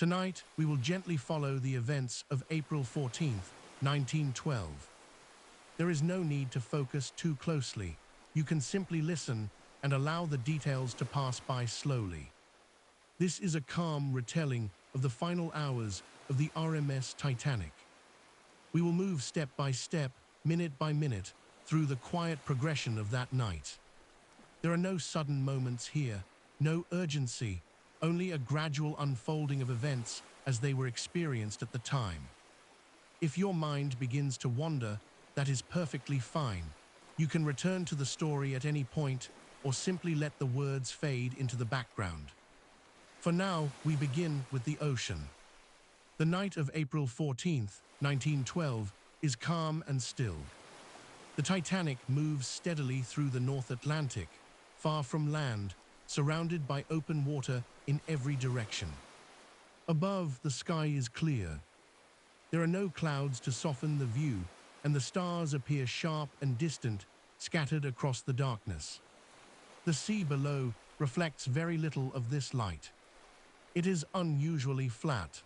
Tonight, we will gently follow the events of April 14th, 1912. There is no need to focus too closely. You can simply listen and allow the details to pass by slowly. This is a calm retelling of the final hours of the RMS Titanic. We will move step by step, minute by minute, through the quiet progression of that night. There are no sudden moments here, no urgency, only a gradual unfolding of events as they were experienced at the time. If your mind begins to wander, that is perfectly fine. You can return to the story at any point or simply let the words fade into the background. For now, we begin with the ocean. The night of April 14th, 1912, is calm and still. The Titanic moves steadily through the North Atlantic, far from land, surrounded by open water in every direction. Above, the sky is clear. There are no clouds to soften the view, and the stars appear sharp and distant, scattered across the darkness. The sea below reflects very little of this light. It is unusually flat.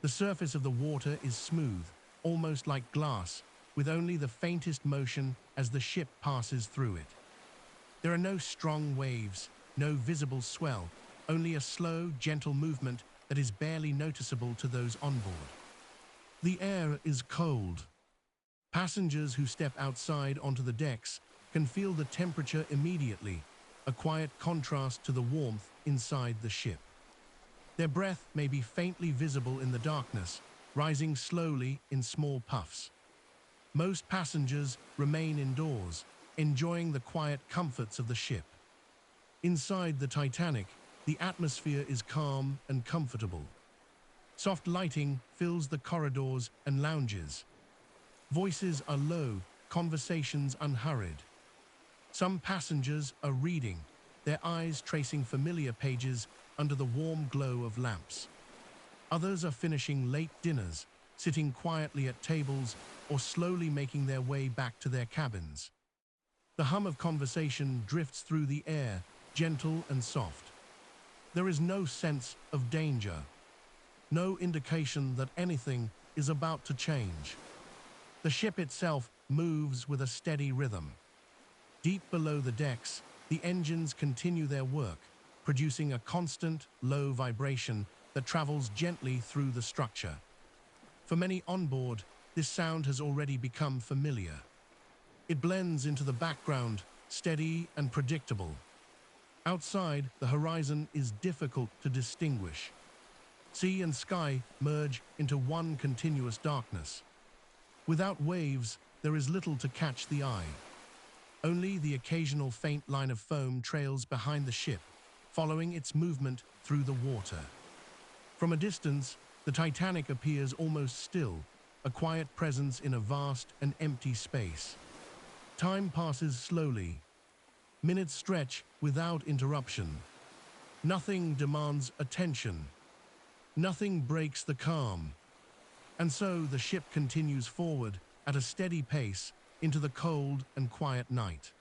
The surface of the water is smooth, almost like glass, with only the faintest motion as the ship passes through it. There are no strong waves, no visible swell, only a slow, gentle movement that is barely noticeable to those on board. The air is cold. Passengers who step outside onto the decks can feel the temperature immediately, a quiet contrast to the warmth inside the ship. Their breath may be faintly visible in the darkness, rising slowly in small puffs. Most passengers remain indoors, enjoying the quiet comforts of the ship. Inside the Titanic, the atmosphere is calm and comfortable. Soft lighting fills the corridors and lounges. Voices are low, conversations unhurried. Some passengers are reading, their eyes tracing familiar pages under the warm glow of lamps. Others are finishing late dinners, sitting quietly at tables or slowly making their way back to their cabins. The hum of conversation drifts through the air, gentle and soft. There is no sense of danger, no indication that anything is about to change. The ship itself moves with a steady rhythm. Deep below the decks, the engines continue their work, producing a constant, low vibration that travels gently through the structure. For many on board, this sound has already become familiar. It blends into the background, steady and predictable. Outside, the horizon is difficult to distinguish. Sea and sky merge into one continuous darkness. Without waves, there is little to catch the eye. Only the occasional faint line of foam trails behind the ship, following its movement through the water. From a distance, the Titanic appears almost still, a quiet presence in a vast and empty space. Time passes slowly. Minutes stretch without interruption. Nothing demands attention. Nothing breaks the calm. And so the ship continues forward at a steady pace into the cold and quiet night.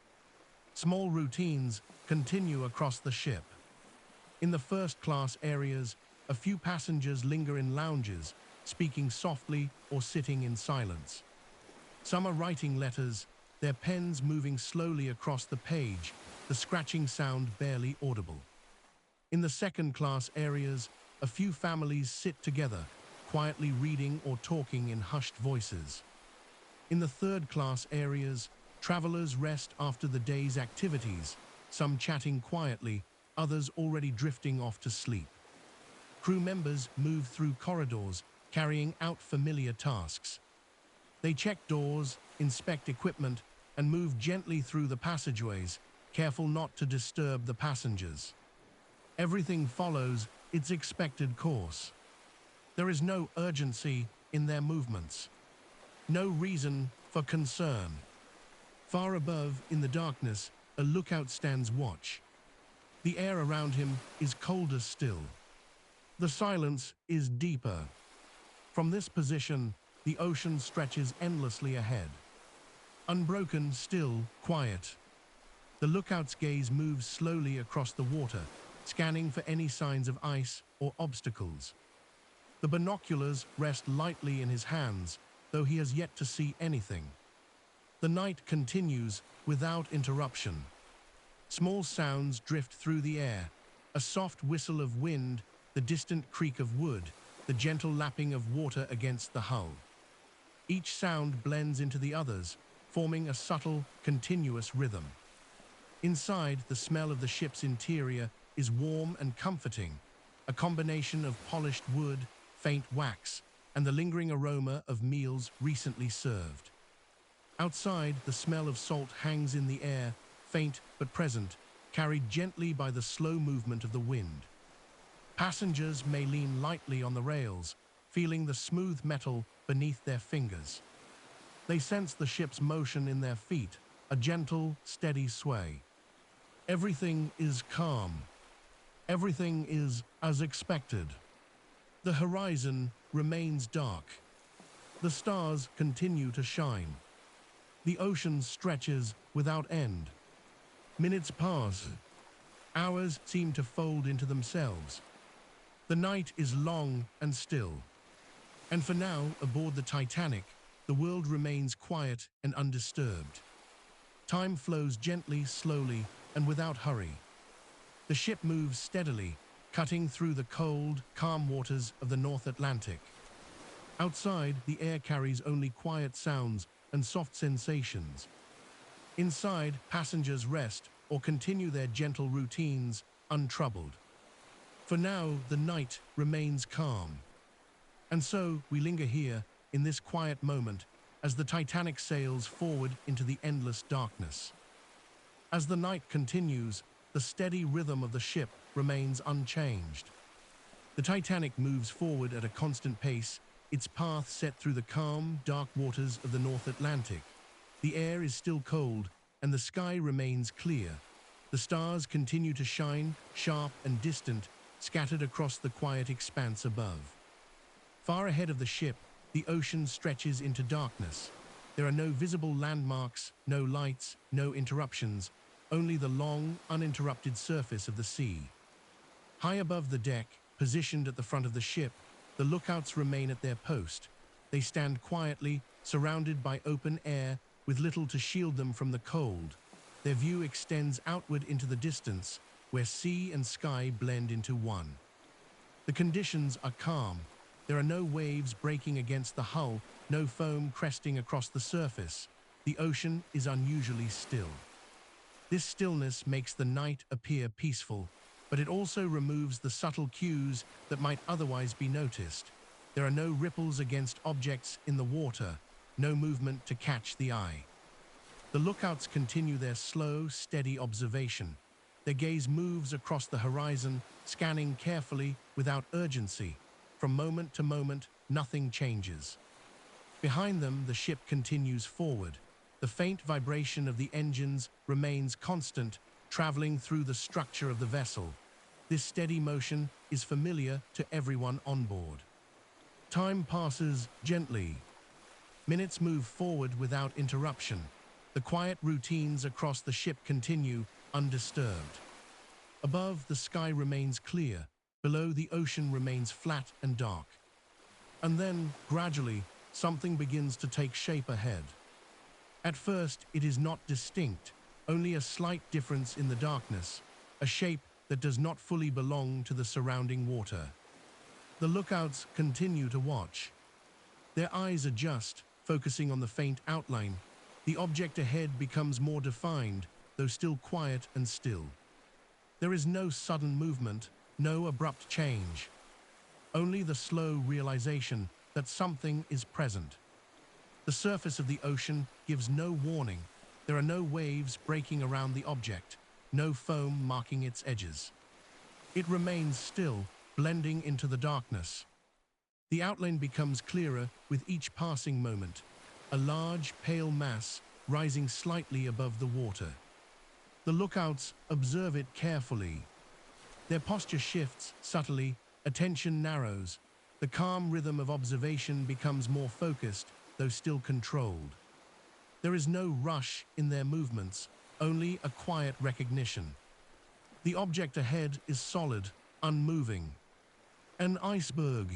Small routines continue across the ship. In the first-class areas, a few passengers linger in lounges, speaking softly or sitting in silence. Some are writing letters, their pens moving slowly across the page, the scratching sound barely audible. In the second-class areas, a few families sit together, quietly reading or talking in hushed voices. In the third-class areas, travelers rest after the day's activities, some chatting quietly, others already drifting off to sleep. Crew members move through corridors, carrying out familiar tasks. They check doors, inspect equipment, and move gently through the passageways, careful not to disturb the passengers. Everything follows its expected course. There is no urgency in their movements. No reason for concern. Far above, in the darkness, a lookout stands watch. The air around him is colder still. The silence is deeper. From this position, the ocean stretches endlessly ahead. Unbroken, still, quiet. The lookout's gaze moves slowly across the water, scanning for any signs of ice or obstacles. The binoculars rest lightly in his hands, though he has yet to see anything. The night continues without interruption. Small sounds drift through the air, a soft whistle of wind, the distant creak of wood, the gentle lapping of water against the hull. Each sound blends into the others, forming a subtle, continuous rhythm. Inside, the smell of the ship's interior is warm and comforting, a combination of polished wood, faint wax, and the lingering aroma of meals recently served. Outside, the smell of salt hangs in the air, faint but present, carried gently by the slow movement of the wind. Passengers may lean lightly on the rails, feeling the smooth metal beneath their fingers. They sense the ship's motion in their feet, a gentle, steady sway. Everything is calm. Everything is as expected. The horizon remains dark. The stars continue to shine. The ocean stretches without end. Minutes pass. Hours seem to fold into themselves. The night is long and still. And for now, aboard the Titanic, the world remains quiet and undisturbed. Time flows gently, slowly, and without hurry. The ship moves steadily, cutting through the cold, calm waters of the North Atlantic. Outside, the air carries only quiet sounds and soft sensations. Inside, passengers rest or continue their gentle routines, untroubled. For now, the night remains calm. And so, we linger here, in this quiet moment, as the Titanic sails forward into the endless darkness. As the night continues, the steady rhythm of the ship remains unchanged. The Titanic moves forward at a constant pace, its path set through the calm, dark waters of the North Atlantic. The air is still cold, and the sky remains clear. The stars continue to shine, sharp and distant, scattered across the quiet expanse above. Far ahead of the ship, the ocean stretches into darkness. There are no visible landmarks, no lights, no interruptions, only the long, uninterrupted surface of the sea. High above the deck, positioned at the front of the ship, the lookouts remain at their post. They stand quietly, surrounded by open air, with little to shield them from the cold. Their view extends outward into the distance, where sea and sky blend into one. The conditions are calm. There are no waves breaking against the hull, no foam cresting across the surface. The ocean is unusually still. This stillness makes the night appear peaceful, but it also removes the subtle cues that might otherwise be noticed. There are no ripples against objects in the water, no movement to catch the eye. The lookouts continue their slow, steady observation. Their gaze moves across the horizon, scanning carefully without urgency. From moment to moment, nothing changes. Behind them, the ship continues forward. The faint vibration of the engines remains constant, traveling through the structure of the vessel. This steady motion is familiar to everyone on board. Time passes gently. Minutes move forward without interruption. The quiet routines across the ship continue, undisturbed. Above, the sky remains clear. Below, the ocean remains flat and dark. And then, gradually, something begins to take shape ahead. At first, it is not distinct, only a slight difference in the darkness, a shape that does not fully belong to the surrounding water. The lookouts continue to watch. Their eyes adjust, focusing on the faint outline. The object ahead becomes more defined, though still quiet and still. There is no sudden movement, no abrupt change. Only the slow realization that something is present. The surface of the ocean gives no warning. There are no waves breaking around the object, no foam marking its edges. It remains still, blending into the darkness. The outline becomes clearer with each passing moment, a large, pale mass rising slightly above the water. The lookouts observe it carefully. Their posture shifts subtly, attention narrows. The calm rhythm of observation becomes more focused, though still controlled. There is no rush in their movements, only a quiet recognition. The object ahead is solid, unmoving. An iceberg.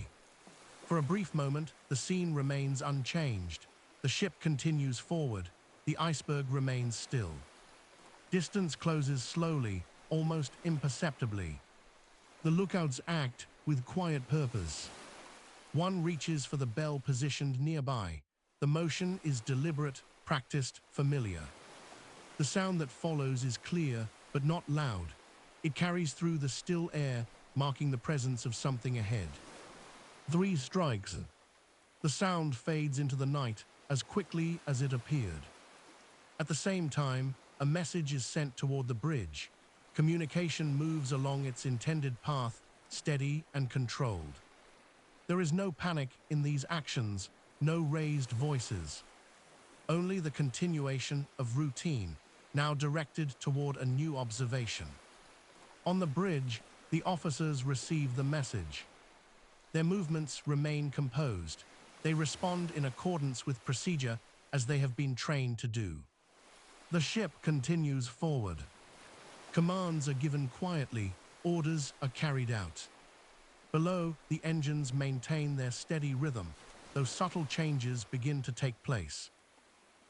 For a brief moment, the scene remains unchanged. The ship continues forward. The iceberg remains still. Distance closes slowly, almost imperceptibly. The lookouts act with quiet purpose. One reaches for the bell positioned nearby. The motion is deliberate, practiced, familiar. The sound that follows is clear, but not loud. It carries through the still air, marking the presence of something ahead. 3 strikes. The sound fades into the night as quickly as it appeared. At the same time, a message is sent toward the bridge. Communication moves along its intended path, steady and controlled. There is no panic in these actions, no raised voices. Only the continuation of routine, now directed toward a new observation. On the bridge, the officers receive the message. Their movements remain composed. They respond in accordance with procedure as they have been trained to do. The ship continues forward. Commands are given quietly, orders are carried out. Below, the engines maintain their steady rhythm, though subtle changes begin to take place.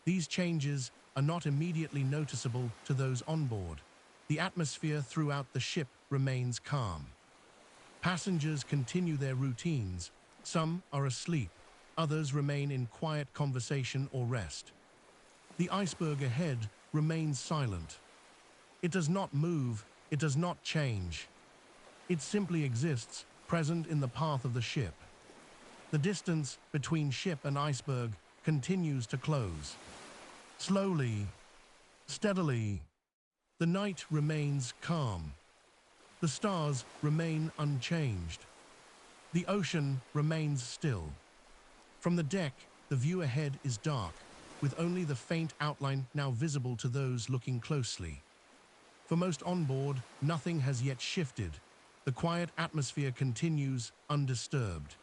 These changes are not immediately noticeable to those on board. The atmosphere throughout the ship remains calm. Passengers continue their routines. Some are asleep, others remain in quiet conversation or rest. The iceberg ahead remains silent. It does not move, it does not change. It simply exists, present in the path of the ship. The distance between ship and iceberg continues to close. Slowly, steadily, the night remains calm. The stars remain unchanged. The ocean remains still. From the deck, the view ahead is dark, with only the faint outline now visible to those looking closely. For most on board, nothing has yet shifted. The quiet atmosphere continues undisturbed.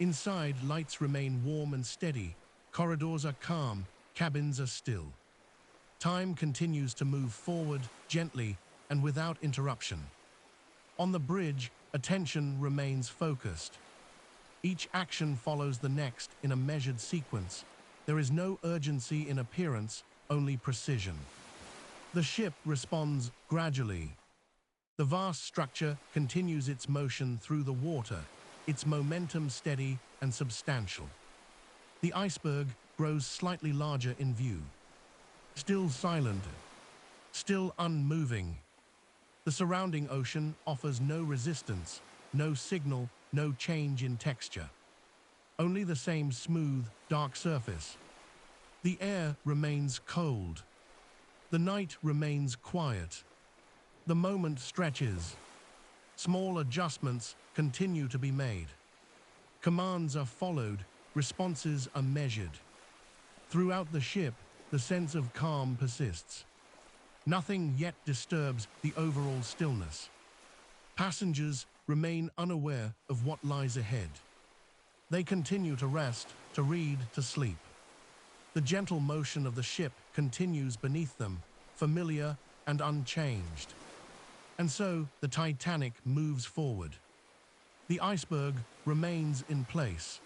Inside, lights remain warm and steady. Corridors are calm, cabins are still. Time continues to move forward, gently and without interruption. On the bridge, attention remains focused. Each action follows the next in a measured sequence. There is no urgency in appearance, only precision. The ship responds gradually. The vast structure continues its motion through the water, its momentum steady and substantial. The iceberg grows slightly larger in view. Still silent, still unmoving. The surrounding ocean offers no resistance, no signal, no change in texture. Only the same smooth, dark surface. The air remains cold. The night remains quiet. The moment stretches. Small adjustments continue to be made. Commands are followed, responses are measured. Throughout the ship, the sense of calm persists. Nothing yet disturbs the overall stillness. Passengers remain unaware of what lies ahead. They continue to rest, to read, to sleep. The gentle motion of the ship continues beneath them, familiar and unchanged. And so the Titanic moves forward. The iceberg remains in place.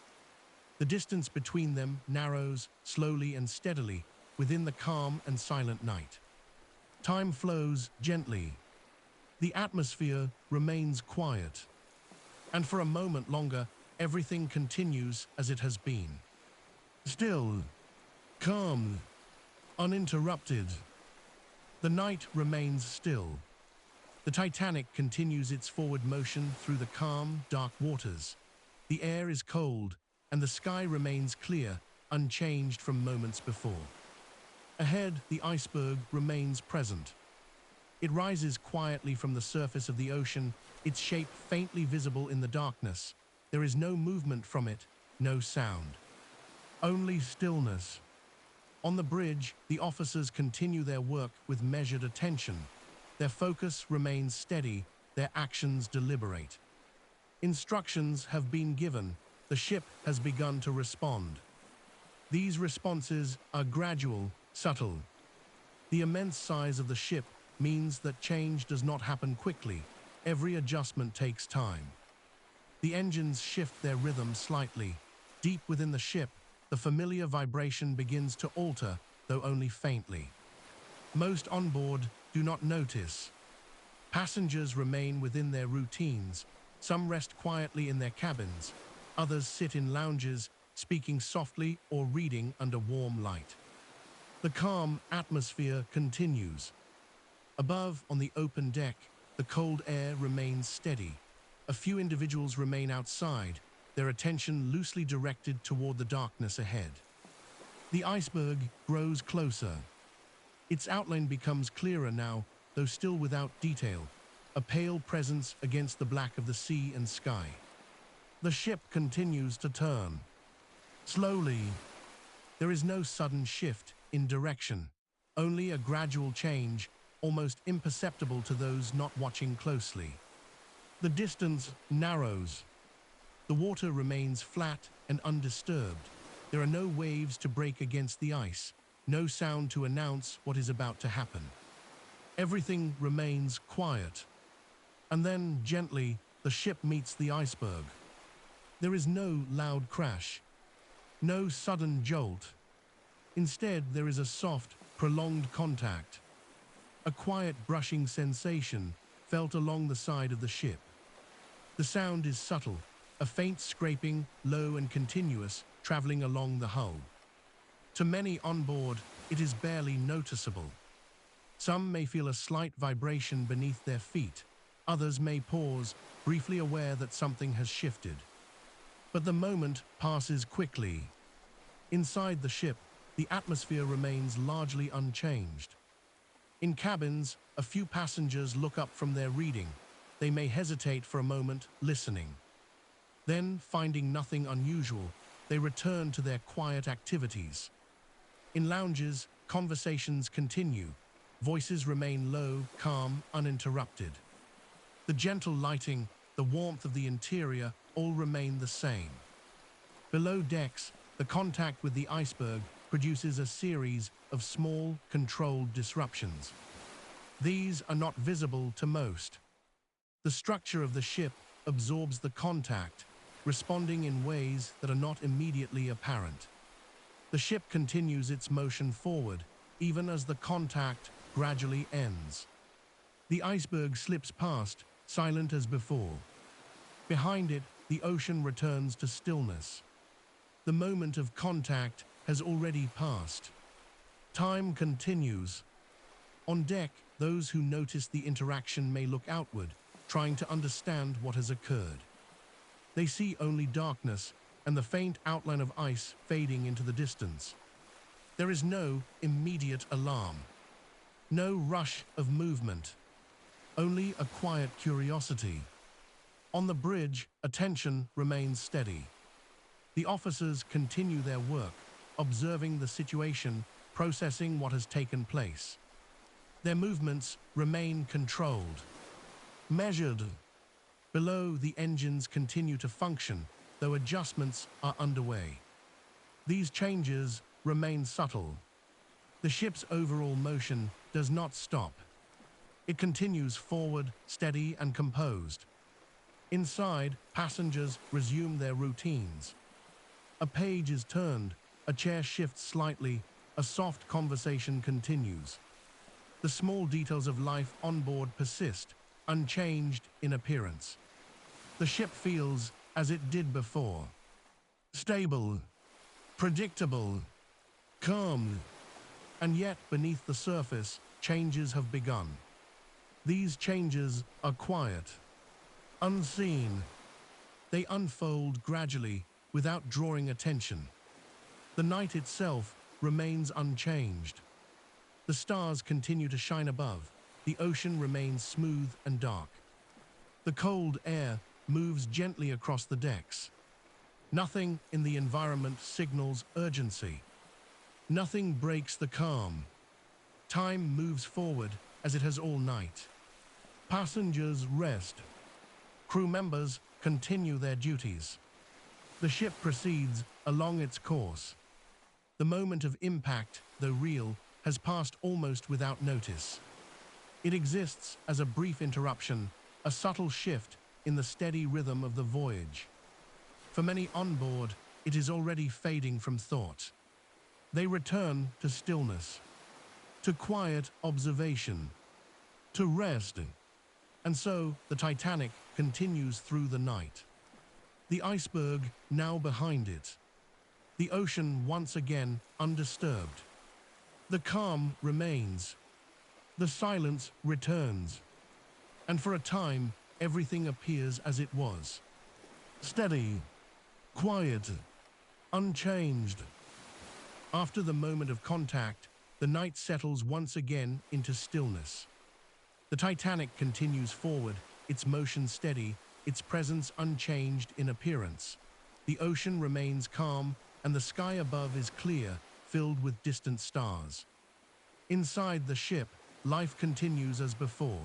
The distance between them narrows slowly and steadily within the calm and silent night. Time flows gently. The atmosphere remains quiet. And for a moment longer, everything continues as it has been. Still, calm, uninterrupted. The night remains still. The Titanic continues its forward motion through the calm, dark waters. The air is cold, and the sky remains clear, unchanged from moments before. Ahead, the iceberg remains present. It rises quietly from the surface of the ocean, its shape faintly visible in the darkness. There is no movement from it, no sound. Only stillness. On the bridge, the officers continue their work with measured attention. Their focus remains steady, their actions deliberate. Instructions have been given. The ship has begun to respond. These responses are gradual, subtle. The immense size of the ship means that change does not happen quickly. Every adjustment takes time. The engines shift their rhythm slightly. Deep within the ship, the familiar vibration begins to alter, though only faintly. Most on board do not notice. Passengers remain within their routines. Some rest quietly in their cabins. Others sit in lounges, speaking softly or reading under warm light. The calm atmosphere continues. Above, on the open deck, the cold air remains steady. A few individuals remain outside, their attention loosely directed toward the darkness ahead. The iceberg grows closer. Its outline becomes clearer now, though still without detail, a pale presence against the black of the sea and sky. The ship continues to turn. Slowly. There is no sudden shift in direction, only a gradual change, almost imperceptible to those not watching closely. The distance narrows. The water remains flat and undisturbed. There are no waves to break against the ice, no sound to announce what is about to happen. Everything remains quiet. And then, gently, the ship meets the iceberg. There is no loud crash, no sudden jolt. Instead, there is a soft, prolonged contact, a quiet brushing sensation felt along the side of the ship. The sound is subtle, a faint scraping, low and continuous, traveling along the hull. To many on board, it is barely noticeable. Some may feel a slight vibration beneath their feet. Others may pause, briefly aware that something has shifted. But the moment passes quickly. Inside the ship, the atmosphere remains largely unchanged. In cabins, a few passengers look up from their reading. They may hesitate for a moment, listening. Then, finding nothing unusual, they return to their quiet activities. In lounges, conversations continue. Voices remain low, calm, uninterrupted. The gentle lighting, the warmth of the interior, all remain the same. Below decks, the contact with the iceberg produces a series of small, controlled disruptions. These are not visible to most. The structure of the ship absorbs the contact, responding in ways that are not immediately apparent. The ship continues its motion forward, even as the contact gradually ends. The iceberg slips past, silent as before. Behind it, the ocean returns to stillness. The moment of contact has already passed. Time continues. On deck, those who notice the interaction may look outward, trying to understand what has occurred. They see only darkness and the faint outline of ice fading into the distance. There is no immediate alarm, no rush of movement, only a quiet curiosity. On the bridge, attention remains steady. The officers continue their work, observing the situation, processing what has taken place. Their movements remain controlled, measured. Below, the engines continue to function, though adjustments are underway. These changes remain subtle. The ship's overall motion does not stop. It continues forward, steady and composed. Inside, passengers resume their routines. A page is turned, a chair shifts slightly, a soft conversation continues. The small details of life on board persist, unchanged in appearance. The ship feels as it did before. Stable, predictable, calm. And yet, beneath the surface, changes have begun. These changes are quiet, unseen. They unfold gradually, without drawing attention. The night itself remains unchanged. The stars continue to shine above. The ocean remains smooth and dark. The cold air moves gently across the decks. Nothing in the environment signals urgency. Nothing breaks the calm. Time moves forward as it has all night. Passengers rest. Crew members continue their duties. The ship proceeds along its course. The moment of impact, though real, has passed almost without notice. It exists as a brief interruption, a subtle shift in the steady rhythm of the voyage. For many on board, it is already fading from thought. They return to stillness, to quiet observation, to rest. And so the Titanic continues through the night. The iceberg now behind it. The ocean once again undisturbed. The calm remains. The silence returns. And for a time, everything appears as it was. Steady, quiet, unchanged. After the moment of contact, the night settles once again into stillness. The Titanic continues forward, its motion steady, its presence unchanged in appearance. The ocean remains calm, and the sky above is clear, filled with distant stars. Inside the ship, life continues as before.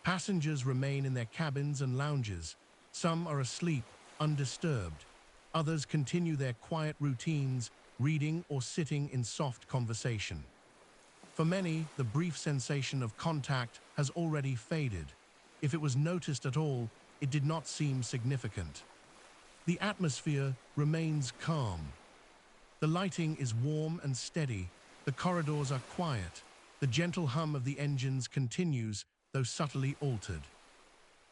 Passengers remain in their cabins and lounges. Some are asleep, undisturbed. Others continue their quiet routines, reading or sitting in soft conversation. For many, the brief sensation of contact has already faded. If it was noticed at all, it did not seem significant. The atmosphere remains calm. The lighting is warm and steady. The corridors are quiet. The gentle hum of the engines continues, though subtly altered.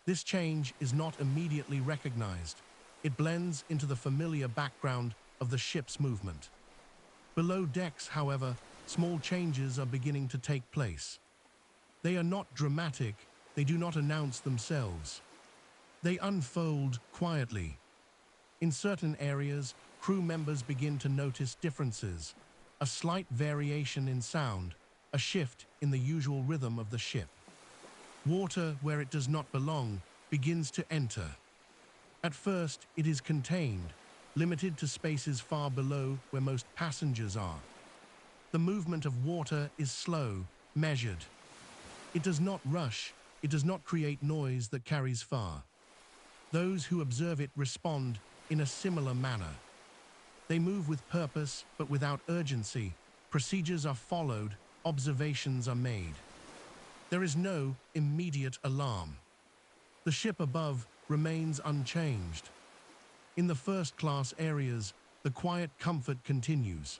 This change is not immediately recognized. It blends into the familiar background of the ship's movement. Below decks, however, small changes are beginning to take place. They are not dramatic, they do not announce themselves. They unfold quietly. In certain areas, crew members begin to notice differences, a slight variation in sound, a shift in the usual rhythm of the ship. Water, where it does not belong, begins to enter. At first, it is contained, limited to spaces far below where most passengers are. The movement of water is slow, measured. It does not rush, it does not create noise that carries far. Those who observe it respond in a similar manner. They move with purpose, but without urgency. Procedures are followed, observations are made. There is no immediate alarm. The ship above remains unchanged. In the first-class areas, the quiet comfort continues.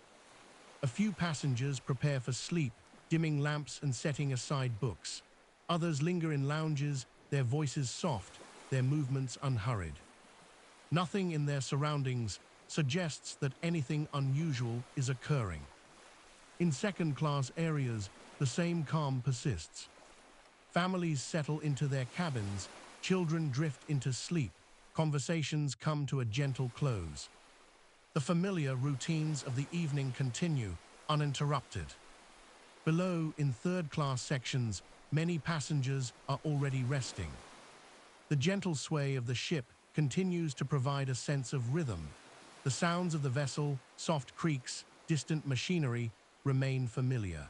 A few passengers prepare for sleep, dimming lamps and setting aside books. Others linger in lounges, their voices soft, their movements unhurried. Nothing in their surroundings suggests that anything unusual is occurring. In second-class areas, the same calm persists. Families settle into their cabins, children drift into sleep, conversations come to a gentle close. The familiar routines of the evening continue, uninterrupted. Below, in third-class sections, many passengers are already resting. The gentle sway of the ship continues to provide a sense of rhythm. The sounds of the vessel, soft creaks, distant machinery, remain familiar.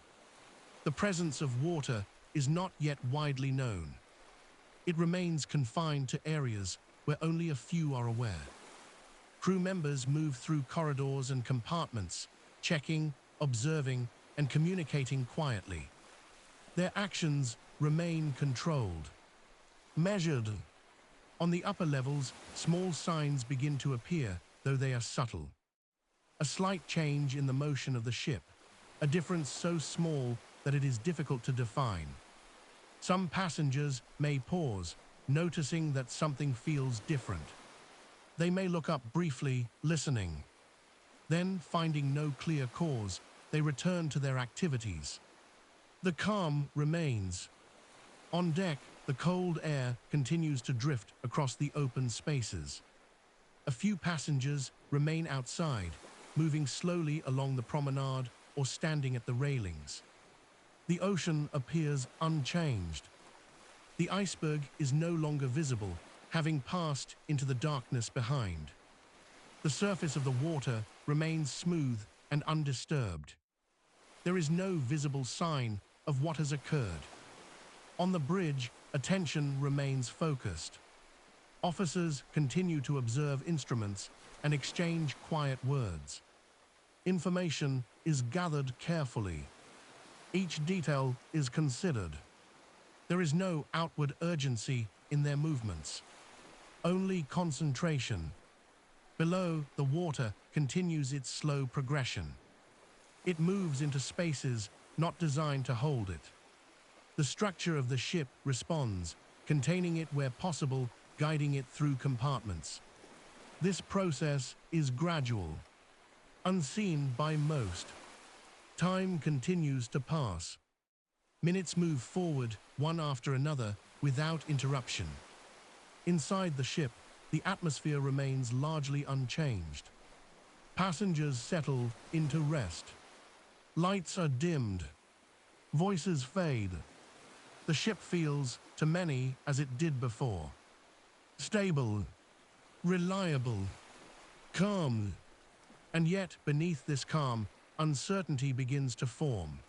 The presence of water is not yet widely known. It remains confined to areas where only a few are aware. Crew members move through corridors and compartments, checking, observing, and communicating quietly. Their actions remain controlled, measured. On the upper levels, small signs begin to appear, though they are subtle. A slight change in the motion of the ship, a difference so small that it is difficult to define. Some passengers may pause, noticing that something feels different. They may look up briefly, listening. Then, finding no clear cause, they return to their activities. The calm remains. On deck, the cold air continues to drift across the open spaces. A few passengers remain outside, moving slowly along the promenade or standing at the railings. The ocean appears unchanged. The iceberg is no longer visible, having passed into the darkness behind. The surface of the water remains smooth and undisturbed. There is no visible sign of what has occurred. On the bridge, attention remains focused. Officers continue to observe instruments and exchange quiet words. Information is gathered carefully. Each detail is considered. There is no outward urgency in their movements. only concentration. Below, the water continues its slow progression. It moves into spaces not designed to hold it. The structure of the ship responds, containing it where possible, guiding it through compartments. This process is gradual, unseen by most. Time continues to pass. Minutes move forward, one after another, without interruption. Inside the ship, the atmosphere remains largely unchanged. Passengers settle into rest. Lights are dimmed. Voices fade. The ship feels, to many, as it did before. Stable, reliable, calm. And yet, beneath this calm, uncertainty begins to form.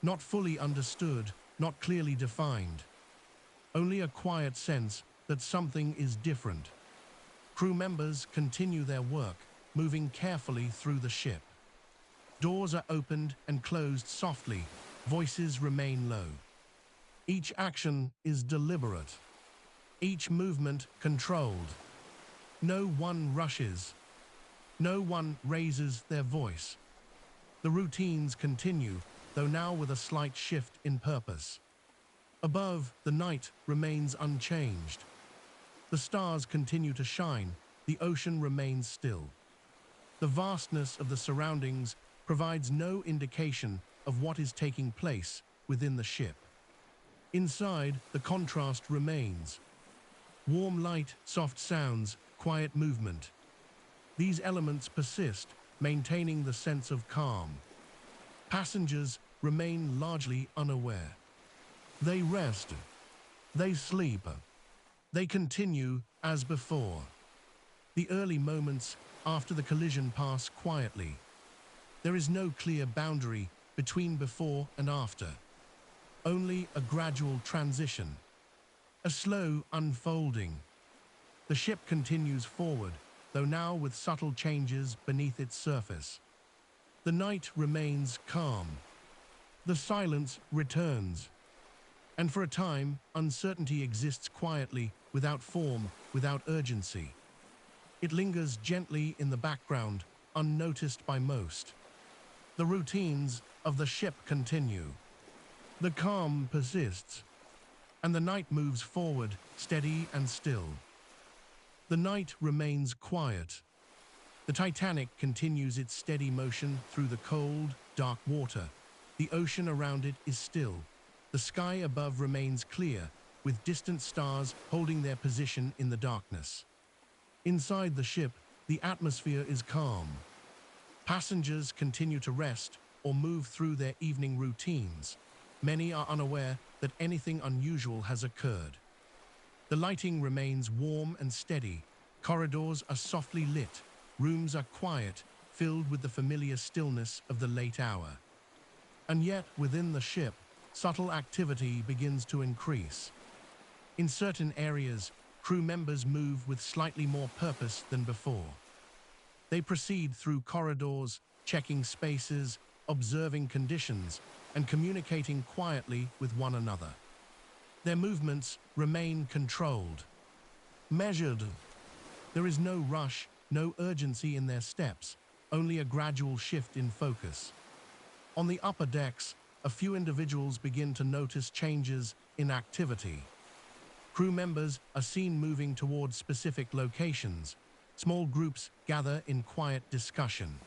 Not fully understood, not clearly defined. Only a quiet sense that something is different. Crew members continue their work, moving carefully through the ship. Doors are opened and closed softly, voices remain low. Each action is deliberate, each movement controlled. No one rushes, no one raises their voice. The routines continue, though now with a slight shift in purpose. Above, the night remains unchanged. The stars continue to shine, the ocean remains still. The vastness of the surroundings provides no indication of what is taking place within the ship. Inside, the contrast remains. Warm light, soft sounds, quiet movement. These elements persist, maintaining the sense of calm. Passengers remain largely unaware. They rest. They sleep. They continue as before. The early moments after the collision pass quietly. There is no clear boundary between before and after. Only a gradual transition. A slow unfolding. The ship continues forward, though now with subtle changes beneath its surface. The night remains calm. The silence returns. And for a time, uncertainty exists quietly, without form, without urgency. It lingers gently in the background, unnoticed by most. The routines of the ship continue. The calm persists, and the night moves forward, steady and still. The night remains quiet. The Titanic continues its steady motion through the cold, dark water. The ocean around it is still. The sky above remains clear, with distant stars holding their position in the darkness. Inside the ship, the atmosphere is calm. Passengers continue to rest or move through their evening routines. Many are unaware that anything unusual has occurred. The lighting remains warm and steady. Corridors are softly lit. Rooms are quiet, filled with the familiar stillness of the late hour. And yet, within the ship, subtle activity begins to increase. In certain areas, crew members move with slightly more purpose than before. They proceed through corridors, checking spaces, observing conditions, and communicating quietly with one another. Their movements remain controlled, measured. There is no rush, no urgency in their steps, only a gradual shift in focus. On the upper decks, a few individuals begin to notice changes in activity. Crew members are seen moving toward specific locations. Small groups gather in quiet discussion.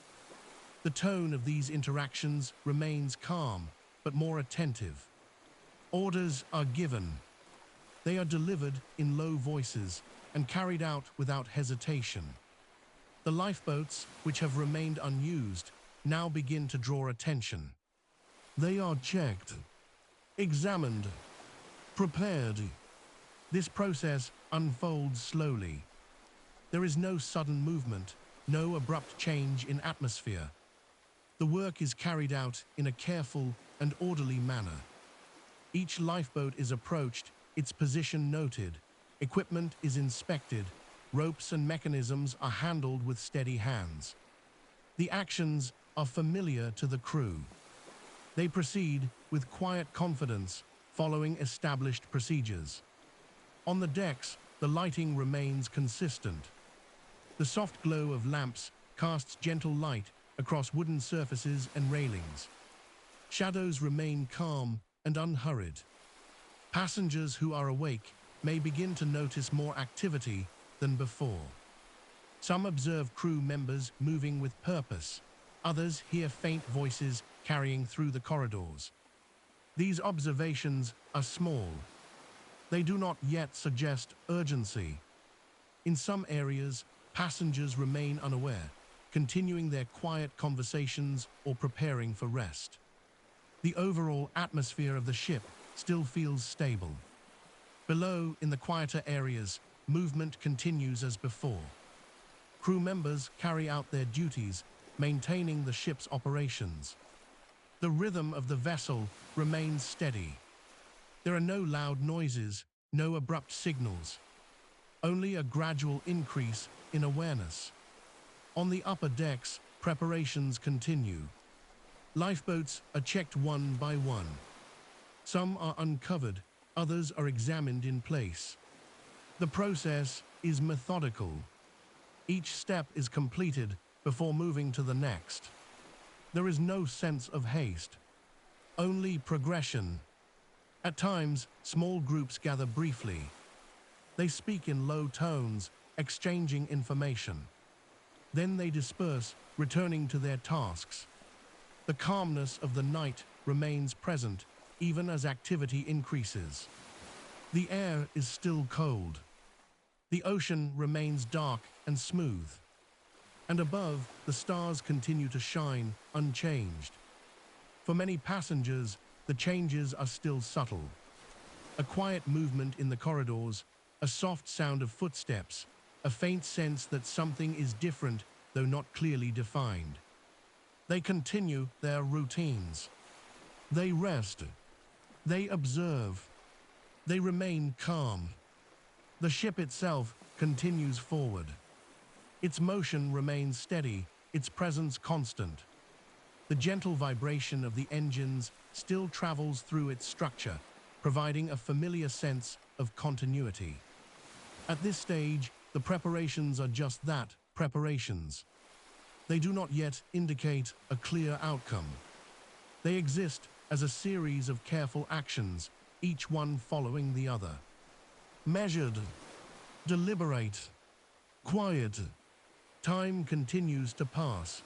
The tone of these interactions remains calm, but more attentive. Orders are given. They are delivered in low voices and carried out without hesitation. The lifeboats, which have remained unused, now begin to draw attention. They are checked, examined, prepared. This process unfolds slowly. There is no sudden movement, no abrupt change in atmosphere. The work is carried out in a careful and orderly manner. Each lifeboat is approached, its position noted, equipment is inspected, ropes and mechanisms are handled with steady hands. The actions are familiar to the crew. They proceed with quiet confidence, following established procedures. On the decks, the lighting remains consistent. The soft glow of lamps casts gentle light across wooden surfaces and railings. Shadows remain calm and unhurried. Passengers who are awake may begin to notice more activity than before. Some observe crew members moving with purpose. Others hear faint voices carrying through the corridors. These observations are small. They do not yet suggest urgency. In some areas, passengers remain unaware, continuing their quiet conversations or preparing for rest. The overall atmosphere of the ship still feels stable. Below, in the quieter areas, movement continues as before. Crew members carry out their duties, maintaining the ship's operations. The rhythm of the vessel remains steady. There are no loud noises, no abrupt signals, only a gradual increase in awareness. On the upper decks, preparations continue. Lifeboats are checked one by one. Some are uncovered, others are examined in place. The process is methodical. Each step is completed before moving to the next. There is no sense of haste, only progression. At times, small groups gather briefly. They speak in low tones, exchanging information. Then they disperse, returning to their tasks. The calmness of the night remains present, even as activity increases. The air is still cold. The ocean remains dark and smooth. And above, the stars continue to shine unchanged. For many passengers, the changes are still subtle. A quiet movement in the corridors, a soft sound of footsteps, a faint sense that something is different, though not clearly defined. They continue their routines. They rest. They observe. They remain calm. The ship itself continues forward. Its motion remains steady, its presence constant. The gentle vibration of the engines still travels through its structure, providing a familiar sense of continuity. At this stage, the preparations are just that, preparations. They do not yet indicate a clear outcome. They exist as a series of careful actions, each one following the other. Measured, deliberate, quiet. Time continues to pass.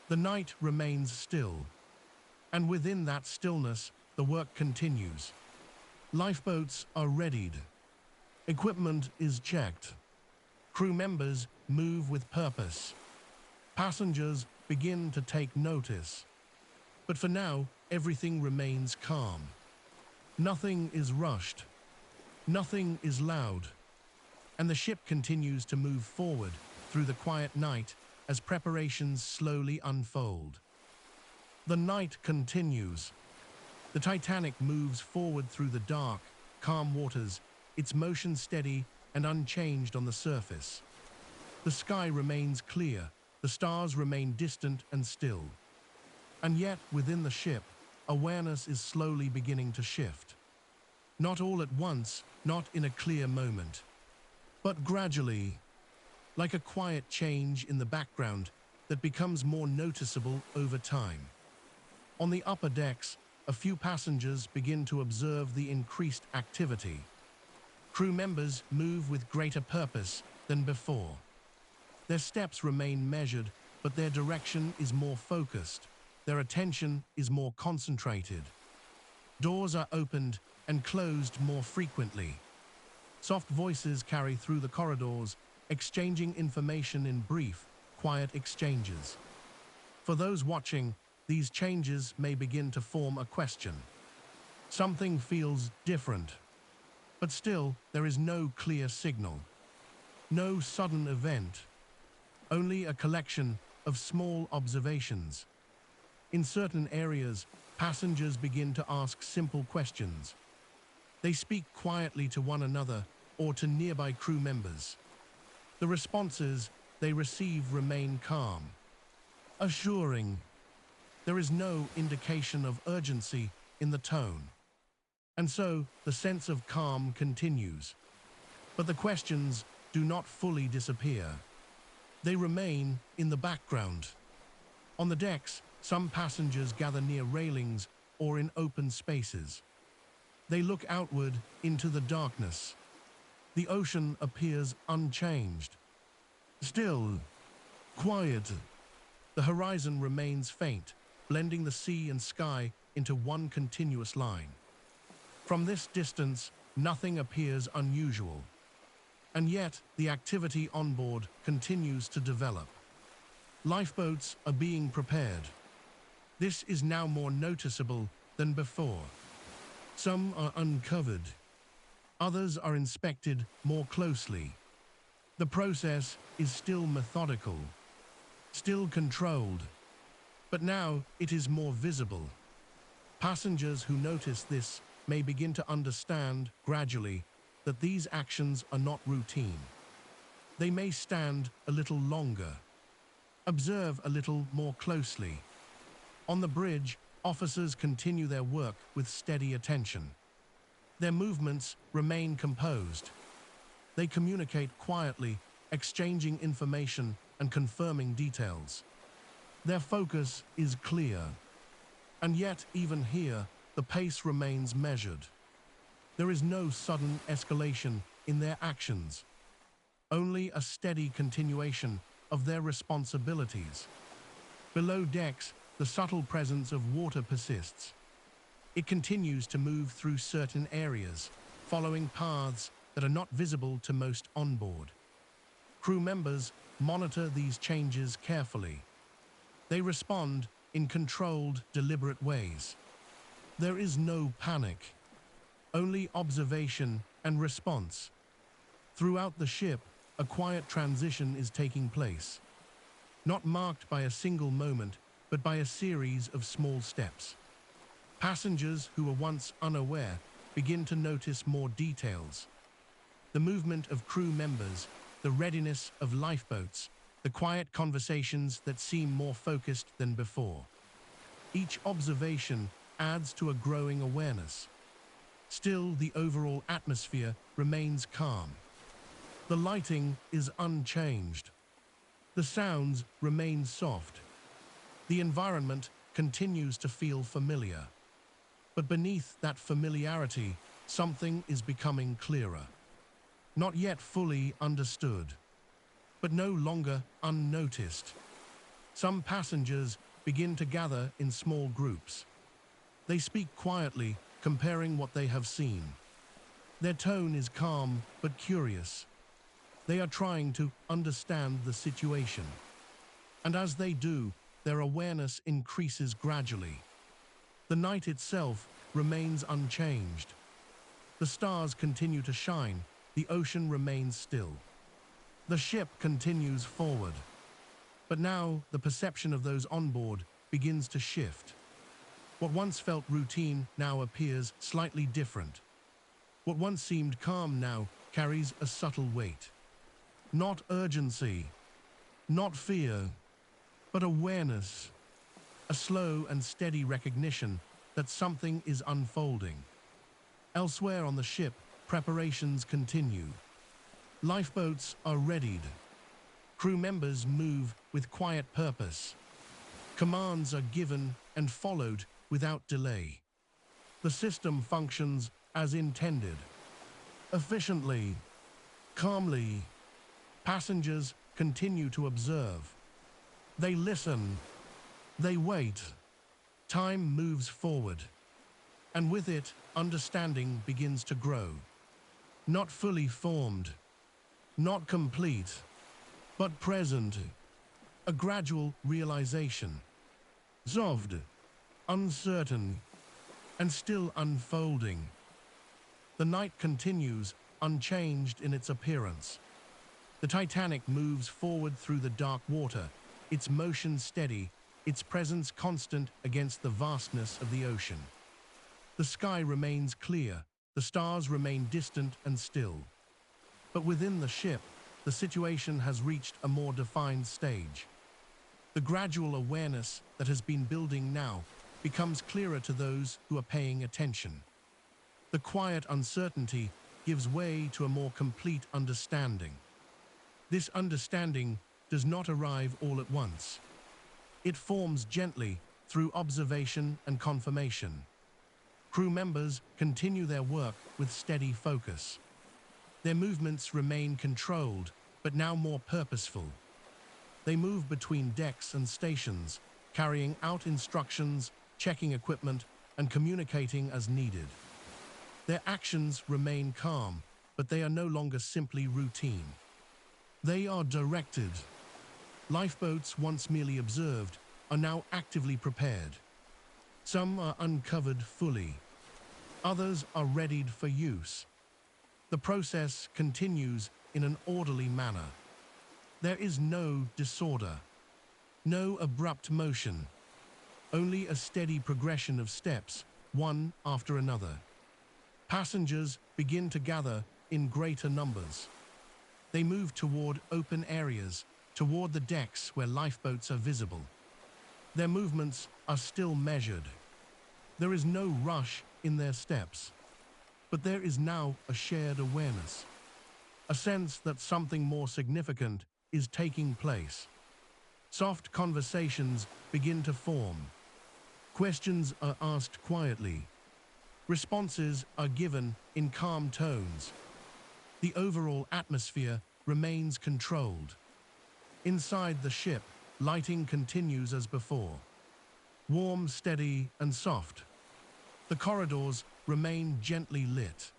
The night remains still. And within that stillness, the work continues. Lifeboats are readied. Equipment is checked. Crew members move with purpose. Passengers begin to take notice. But for now, everything remains calm. Nothing is rushed. Nothing is loud. And the ship continues to move forward through the quiet night as preparations slowly unfold. The night continues. The Titanic moves forward through the dark, calm waters, its motion steady and unchanged on the surface. The sky remains clear, the stars remain distant and still. And yet, within the ship, awareness is slowly beginning to shift. Not all at once, not in a clear moment, but gradually, like a quiet change in the background that becomes more noticeable over time. On the upper decks, a few passengers begin to observe the increased activity. Crew members move with greater purpose than before. Their steps remain measured, but their direction is more focused. Their attention is more concentrated. Doors are opened and closed more frequently. Soft voices carry through the corridors, exchanging information in brief, quiet exchanges. For those watching, these changes may begin to form a question. Something feels different. But still, there is no clear signal. No sudden event. Only a collection of small observations. In certain areas, passengers begin to ask simple questions. They speak quietly to one another or to nearby crew members. The responses they receive remain calm, assuring. There is no indication of urgency in the tone. And so, the sense of calm continues. But the questions do not fully disappear. They remain in the background. On the decks, some passengers gather near railings or in open spaces. They look outward into the darkness. The ocean appears unchanged. Still, quiet. The horizon remains faint, blending the sea and sky into one continuous line. From this distance, nothing appears unusual. And yet, the activity on board continues to develop. Lifeboats are being prepared. This is now more noticeable than before. Some are uncovered. Others are inspected more closely. The process is still methodical, still controlled, but now it is more visible. Passengers who notice this may begin to understand gradually that these actions are not routine. They may stand a little longer, observe a little more closely. On the bridge, officers continue their work with steady attention. Their movements remain composed. They communicate quietly, exchanging information and confirming details. Their focus is clear. And yet, even here, the pace remains measured. There is no sudden escalation in their actions, only a steady continuation of their responsibilities. Below decks, the subtle presence of water persists. It continues to move through certain areas, following paths that are not visible to most on board. Crew members monitor these changes carefully. They respond in controlled, deliberate ways. There is no panic, only observation and response. Throughout the ship, a quiet transition is taking place, not marked by a single moment, but by a series of small steps. Passengers who were once unaware begin to notice more details. The movement of crew members, the readiness of lifeboats, the quiet conversations that seem more focused than before. Each observation adds to a growing awareness. Still, the overall atmosphere remains calm. The lighting is unchanged. The sounds remain soft. The environment continues to feel familiar. But beneath that familiarity, something is becoming clearer. Not yet fully understood, but no longer unnoticed. Some passengers begin to gather in small groups. They speak quietly, comparing what they have seen. Their tone is calm but curious. They are trying to understand the situation. And as they do, their awareness increases gradually. The night itself remains unchanged. The stars continue to shine, the ocean remains still. The ship continues forward. But now the perception of those on board begins to shift. What once felt routine now appears slightly different. What once seemed calm now carries a subtle weight. Not urgency, not fear, but awareness. A slow and steady recognition that something is unfolding. Elsewhere on the ship, preparations continue. Lifeboats are readied. Crew members move with quiet purpose. Commands are given and followed without delay. The system functions as intended. Efficiently, calmly, passengers continue to observe. They listen. They wait. Time moves forward. And with it, understanding begins to grow. Not fully formed, not complete, but present. A gradual realization. Soft, uncertain, and still unfolding. The night continues, unchanged in its appearance. The Titanic moves forward through the dark water, its motion steady, its presence constant against the vastness of the ocean. The sky remains clear, the stars remain distant and still. But within the ship, the situation has reached a more defined stage. The gradual awareness that has been building now becomes clearer to those who are paying attention. The quiet uncertainty gives way to a more complete understanding. This understanding does not arrive all at once. It forms gently through observation and confirmation. Crew members continue their work with steady focus. Their movements remain controlled, but now more purposeful. They move between decks and stations, carrying out instructions, checking equipment, and communicating as needed. Their actions remain calm, but they are no longer simply routine. They are directed. Lifeboats, once merely observed, are now actively prepared. Some are uncovered fully. Others are readied for use. The process continues in an orderly manner. There is no disorder, no abrupt motion, only a steady progression of steps, one after another. Passengers begin to gather in greater numbers. They move toward open areas, toward the decks where lifeboats are visible. Their movements are still measured. There is no rush in their steps, but there is now a shared awareness, a sense that something more significant is taking place. Soft conversations begin to form. Questions are asked quietly. Responses are given in calm tones. The overall atmosphere remains controlled. Inside the ship, lighting continues as before. Warm, steady, and soft. The corridors remain gently lit.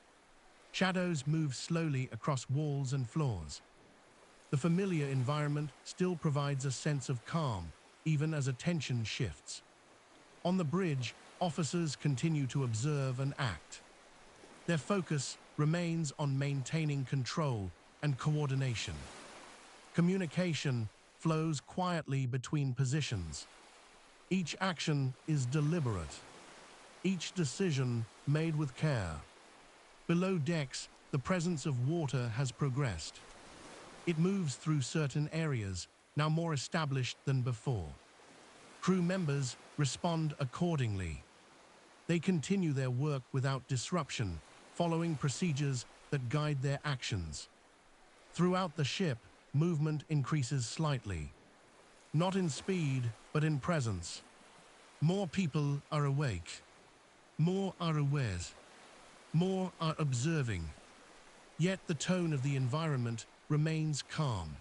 Shadows move slowly across walls and floors. The familiar environment still provides a sense of calm, even as attention shifts. On the bridge, officers continue to observe and act. Their focus remains on maintaining control and coordination. Communication flows quietly between positions. Each action is deliberate. Each decision made with care. Below decks, the presence of water has progressed. It moves through certain areas, now more established than before. Crew members respond accordingly. They continue their work without disruption, following procedures that guide their actions. Throughout the ship, movement increases slightly. Not in speed, but in presence. More people are awake. More are aware. More are observing. Yet the tone of the environment remains calm.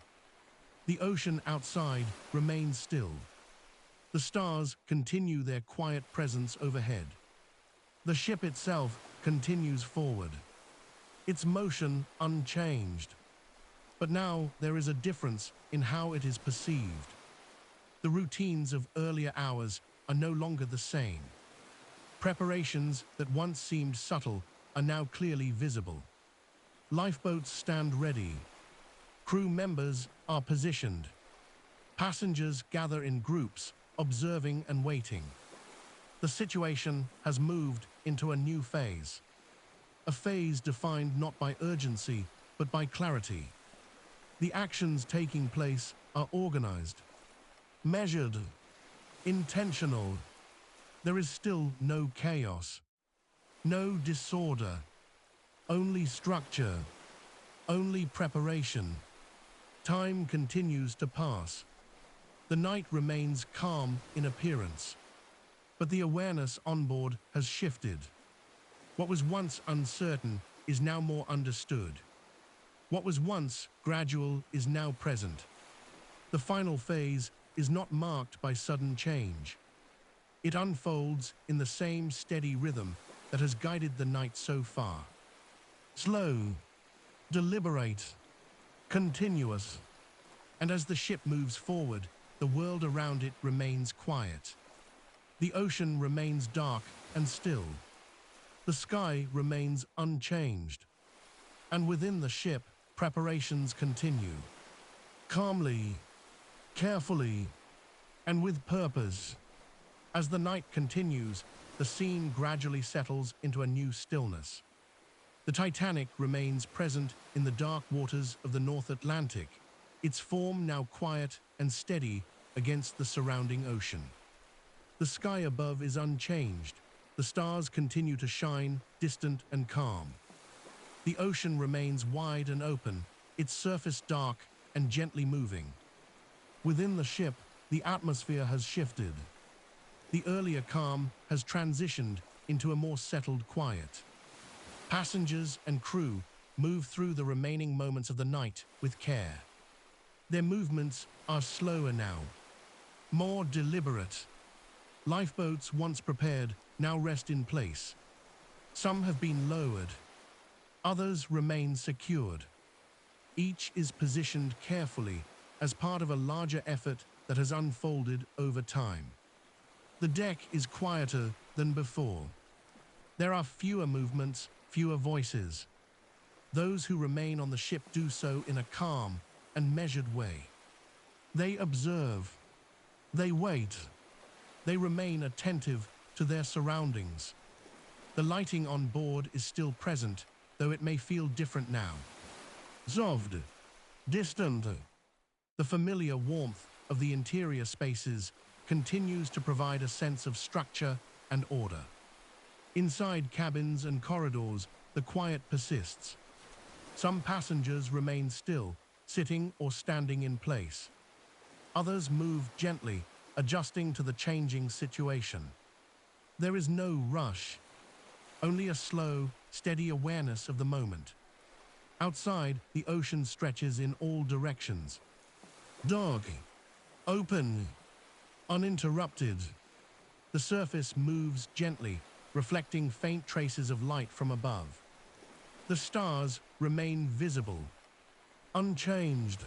The ocean outside remains still. The stars continue their quiet presence overhead. The ship itself continues forward, its motion unchanged. But now there is a difference in how it is perceived. The routines of earlier hours are no longer the same. Preparations that once seemed subtle are now clearly visible. Lifeboats stand ready. Crew members are positioned. Passengers gather in groups, observing and waiting. The situation has moved into a new phase. A phase defined not by urgency, but by clarity. The actions taking place are organized, measured, intentional. There is still no chaos, no disorder, only structure, only preparation. Time continues to pass. The night remains calm in appearance, but the awareness on board has shifted. What was once uncertain is now more understood. What was once gradual is now present. The final phase is not marked by sudden change. It unfolds in the same steady rhythm that has guided the night so far. Slow, deliberate, continuous. And as the ship moves forward, the world around it remains quiet. The ocean remains dark and still. The sky remains unchanged. And within the ship, preparations continue. Calmly, carefully, and with purpose. As the night continues, the scene gradually settles into a new stillness. The Titanic remains present in the dark waters of the North Atlantic, its form now quiet and steady against the surrounding ocean. The sky above is unchanged. The stars continue to shine, distant and calm. The ocean remains wide and open, its surface dark and gently moving. Within the ship, the atmosphere has shifted. The earlier calm has transitioned into a more settled quiet. Passengers and crew move through the remaining moments of the night with care. Their movements are slower now, more deliberate. Lifeboats once prepared now rest in place. Some have been lowered, others remain secured. Each is positioned carefully as part of a larger effort that has unfolded over time. The deck is quieter than before. There are fewer movements, fewer voices. Those who remain on the ship do so in a calm and measured way. They observe. They wait. They remain attentive to their surroundings. The lighting on board is still present, though it may feel different now. Soft, distant. The familiar warmth of the interior spaces continues to provide a sense of structure and order. Inside cabins and corridors, the quiet persists. Some passengers remain still, sitting or standing in place. Others move gently, adjusting to the changing situation. There is no rush, only a slow, steady awareness of the moment. Outside, the ocean stretches in all directions. Dark, open, uninterrupted. The surface moves gently, reflecting faint traces of light from above. The stars remain visible, unchanged.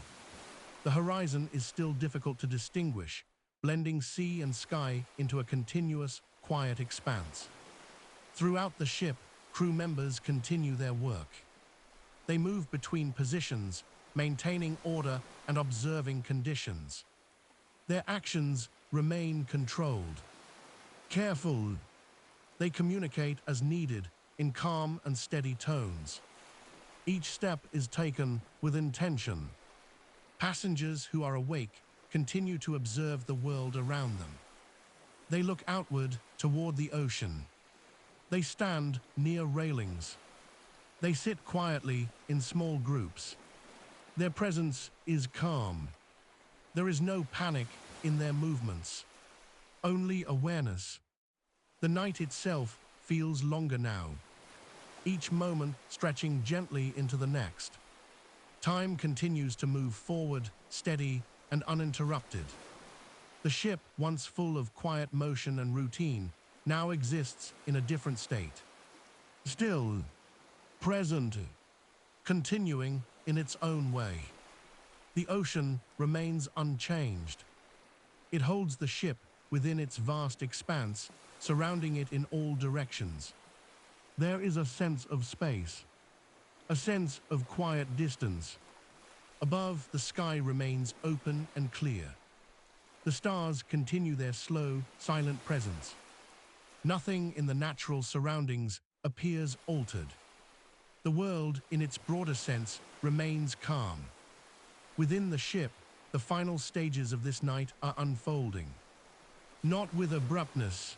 The horizon is still difficult to distinguish, blending sea and sky into a continuous, quiet expanse. Throughout the ship, crew members continue their work. They move between positions, maintaining order and observing conditions. Their actions remain controlled, careful. They communicate as needed in calm and steady tones. Each step is taken with intention. Passengers who are awake continue to observe the world around them. They look outward toward the ocean. They stand near railings. They sit quietly in small groups. Their presence is calm. There is no panic in their movements, only awareness. The night itself feels longer now, each moment stretching gently into the next. Time continues to move forward, steady and uninterrupted. The ship, once full of quiet motion and routine, now exists in a different state. Still, present, continuing in its own way. The ocean remains unchanged. It holds the ship within its vast expanse, surrounding it in all directions. There is a sense of space, a sense of quiet distance. Above, the sky remains open and clear. The stars continue their slow, silent presence. Nothing in the natural surroundings appears altered. The world, in its broader sense, remains calm. Within the ship, the final stages of this night are unfolding. Not with abruptness,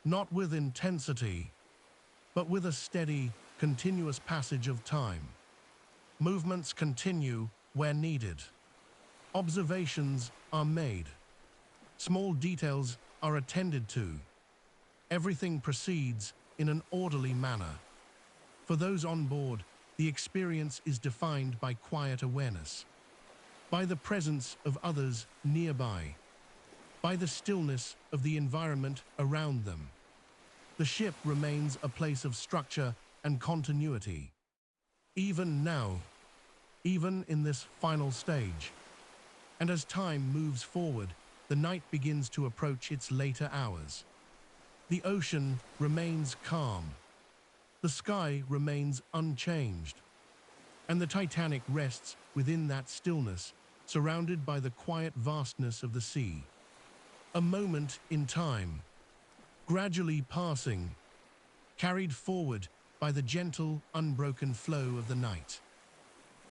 not with intensity, but with a steady, continuous passage of time. Movements continue where needed. Observations are made. Small details are attended to. Everything proceeds in an orderly manner. For those on board, the experience is defined by quiet awareness, by the presence of others nearby, by the stillness of the environment around them. The ship remains a place of structure and continuity. Even now, even in this final stage. And as time moves forward, the night begins to approach its later hours. The ocean remains calm. The sky remains unchanged. And the Titanic rests within that stillness, surrounded by the quiet vastness of the sea. A moment in time, gradually passing, carried forward by the gentle, unbroken flow of the night.